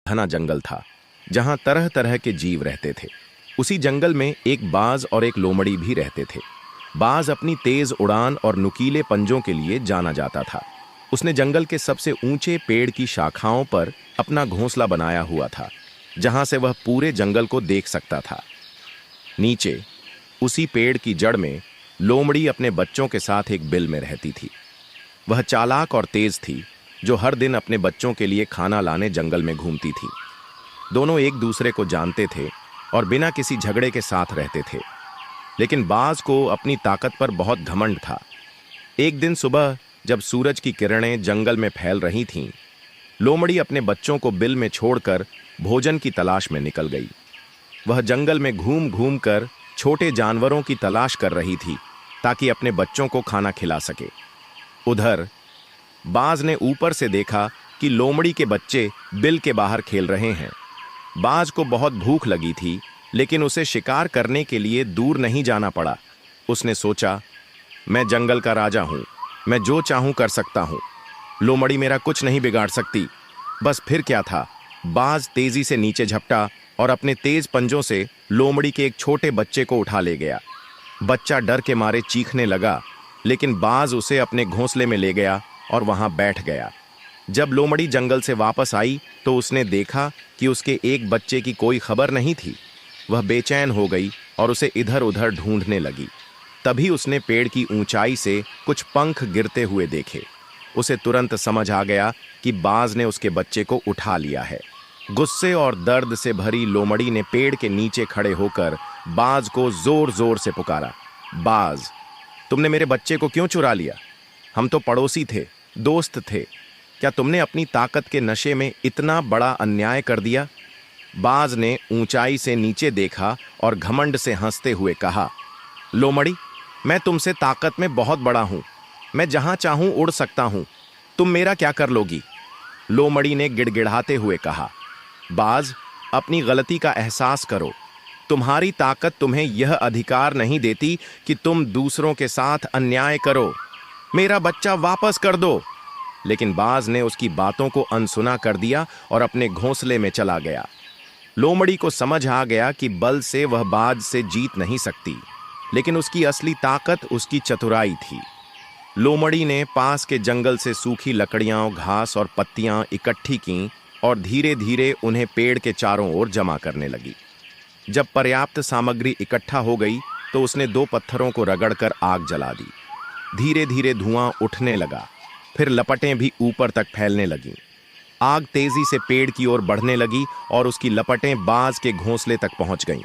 घना जंगल था जहां तरह तरह के जीव रहते थे। उसी जंगल में एक बाज और एक लोमड़ी भी रहते थे। बाज अपनी तेज उड़ान और नुकीले पंजों के लिए जाना जाता था। उसने जंगल के सबसे ऊंचे पेड़ की शाखाओं पर अपना घोंसला बनाया हुआ था, जहां से वह पूरे जंगल को देख सकता था। नीचे उसी पेड़ की जड़ में लोमड़ी अपने बच्चों के साथ एक बिल में रहती थी। वह चालाक और तेज थी, जो हर दिन अपने बच्चों के लिए खाना लाने जंगल में घूमती थी। दोनों एक दूसरे को जानते थे और बिना किसी झगड़े के साथ रहते थे। लेकिन बाज को अपनी ताकत पर बहुत घमंड था। एक दिन सुबह जब सूरज की किरणें जंगल में फैल रही थीं, लोमड़ी अपने बच्चों को बिल में छोड़कर भोजन की तलाश में निकल गई। वह जंगल में घूम घूम कर छोटे जानवरों की तलाश कर रही थी ताकि अपने बच्चों को खाना खिला सके। उधर बाज ने ऊपर से देखा कि लोमड़ी के बच्चे बिल के बाहर खेल रहे हैं। बाज को बहुत भूख लगी थी, लेकिन उसे शिकार करने के लिए दूर नहीं जाना पड़ा। उसने सोचा, मैं जंगल का राजा हूं, मैं जो चाहूं कर सकता हूं। लोमड़ी मेरा कुछ नहीं बिगाड़ सकती। बस फिर क्या था, बाज तेजी से नीचे झपटा और अपने तेज पंजों से लोमड़ी के एक छोटे बच्चे को उठा ले गया। बच्चा डर के मारे चीखने लगा, लेकिन बाज उसे अपने घोंसले में ले गया और वहां बैठ गया। जब लोमड़ी जंगल से वापस आई तो उसने देखा कि उसके एक बच्चे की कोई खबर नहीं थी। वह बेचैन हो गई और उसे इधर उधर ढूंढने लगी। तभी उसने पेड़ की ऊंचाई से कुछ पंख गिरते हुए देखे। उसे तुरंत समझ आ गया कि बाज ने उसके बच्चे को उठा लिया है। गुस्से और दर्द से भरी लोमड़ी ने पेड़ के नीचे खड़े होकर बाज को जोर जोर से पुकारा, बाज, तुमने मेरे बच्चे को क्यों चुरा लिया? हम तो पड़ोसी थे, दोस्त थे। क्या तुमने अपनी ताकत के नशे में इतना बड़ा अन्याय कर दिया? बाज ने ऊंचाई से नीचे देखा और घमंड से हंसते हुए कहा, लोमड़ी, मैं तुमसे ताकत में बहुत बड़ा हूं। मैं जहां चाहूं उड़ सकता हूं। तुम मेरा क्या कर लोगी? लोमड़ी ने गिड़गिड़ाते हुए कहा, बाज, अपनी गलती का एहसास करो। तुम्हारी ताकत तुम्हें यह अधिकार नहीं देती कि तुम दूसरों के साथ अन्याय करो। मेरा बच्चा वापस कर दो। लेकिन बाज ने उसकी बातों को अनसुना कर दिया और अपने घोंसले में चला गया। लोमड़ी को समझ आ गया कि बल से वह बाज से जीत नहीं सकती, लेकिन उसकी असली ताकत उसकी चतुराई थी। लोमड़ी ने पास के जंगल से सूखी लकड़ियां, घास और पत्तियां इकट्ठी कीं और धीरे धीरे उन्हें पेड़ के चारों ओर जमा करने लगी। जब पर्याप्त सामग्री इकट्ठा हो गई तो उसने 2 पत्थरों को रगड़कर आग जला दी। धीरे धीरे धुआं उठने लगा, फिर लपटें भी ऊपर तक फैलने लगीं। आग तेजी से पेड़ की ओर बढ़ने लगी और उसकी लपटें बाज के घोंसले तक पहुंच गईं।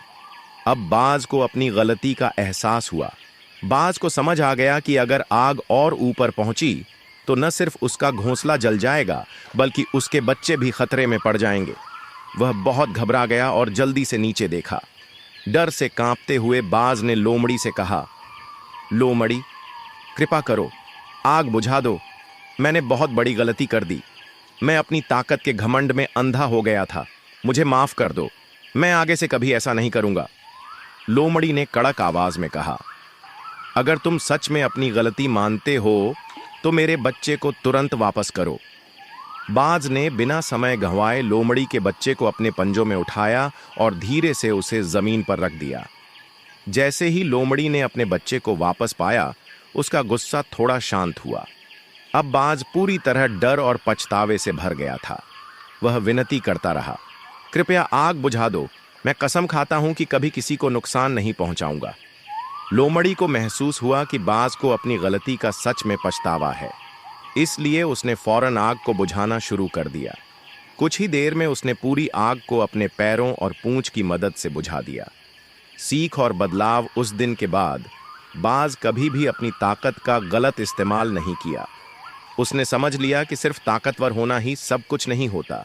अब बाज को अपनी गलती का एहसास हुआ। बाज को समझ आ गया कि अगर आग और ऊपर पहुंची तो न सिर्फ उसका घोंसला जल जाएगा, बल्कि उसके बच्चे भी खतरे में पड़ जाएंगे। वह बहुत घबरा गया और जल्दी से नीचे देखा। डर से कांपते हुए बाज ने लोमड़ी से कहा, लोमड़ी, कृपा करो, आग बुझा दो। मैंने बहुत बड़ी गलती कर दी। मैं अपनी ताकत के घमंड में अंधा हो गया था। मुझे माफ कर दो। मैं आगे से कभी ऐसा नहीं करूंगा। लोमड़ी ने कड़क आवाज में कहा, अगर तुम सच में अपनी गलती मानते हो तो मेरे बच्चे को तुरंत वापस करो। बाज ने बिना समय गंवाए लोमड़ी के बच्चे को अपने पंजों में उठाया और धीरे से उसे जमीन पर रख दिया। जैसे ही लोमड़ी ने अपने बच्चे को वापस पाया, उसका गुस्सा थोड़ा शांत हुआ। अब बाज पूरी तरह डर और पछतावे से भर गया था। वह विनती करता रहा, कृपया आग बुझा दो। मैं कसम खाता हूं कि कभी किसी को नुकसान नहीं पहुंचाऊंगा। लोमड़ी को महसूस हुआ कि बाज को अपनी गलती का सच में पछतावा है, इसलिए उसने फौरन आग को बुझाना शुरू कर दिया। कुछ ही देर में उसने पूरी आग को अपने पैरों और पूंछ की मदद से बुझा दिया। सीख और बदलाव, उस दिन के बाद बाज कभी भी अपनी ताकत का गलत इस्तेमाल नहीं किया। उसने समझ लिया कि सिर्फ ताकतवर होना ही सब कुछ नहीं होता,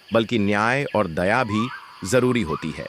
बल्कि न्याय और दया भी जरूरी होती है।